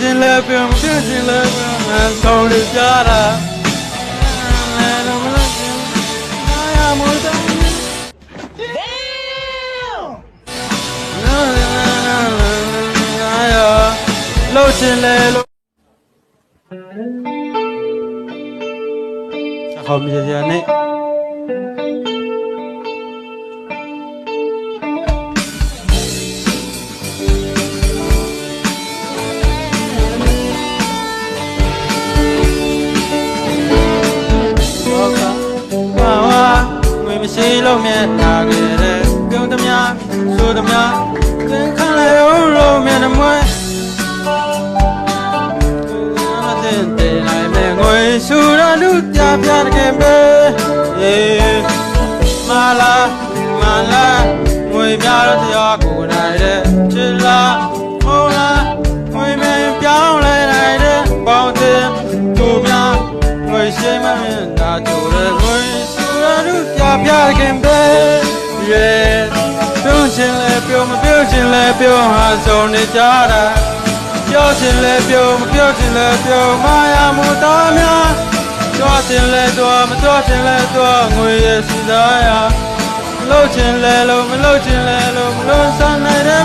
ချင်းလဲပြုံးပြုံးချင်းလဲပြုံးငါဆုံးနေကြတာလဲလို့မလို့ချင်းနာရမို့တော့လို့ချင်းလဲလို့ဟောမြည်ရနဲ့မရှိလို့မြတ်တာခဲ့တဲ့ပြုံးသမျှဆိုသမျှသင်ခံလေလို့မြတ်မွေးမတင်တယ်နိုင်မဲ့ငွေဆူရလူပြပြတကယ်ပဲမာလာငွေပြတော့တရားကိုနိုင်တဲ့ချစ်လားဟိုလားငွေမြပြောင်းလဲနိုင်တဲ့ပေါင်းတင်သူများငွေရှိမှမြင်တာကြိုတဲ့ငွေပြခင်ပဲရေပြုံးချင်းလဲပြုံးမပြုံးချင်းလဲပြုံးဟာဆုံးနေကြတာပြောချင်းလဲပြုံးမပြောချင်းလဲပြုံးမာယာမူသားများပြောချင်းလဲတော့မပြောချင်းလဲတော့ငွေရစီသားရလှုပ်ချင်းလဲလို့မလှုပ်ချင်းလဲလို့မလွန်ဆန်းနိုင်တဲ့